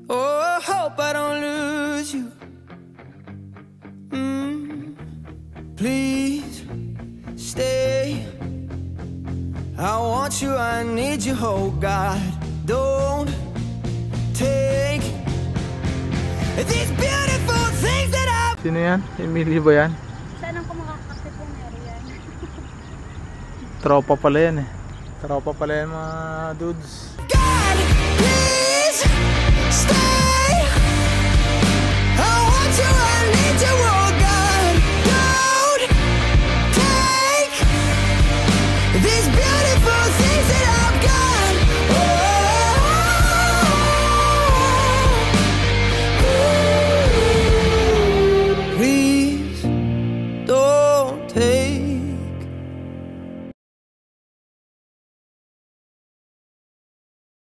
Oh, I hope I don't lose you. Please stay. I want you, I need you, oh God. Don't take these beautiful things that I... Sino yan? Emilio ba yan? Saan ang kumakakapit po meron yan? Tropa pala yan eh. Tropa pala yan mga dudes.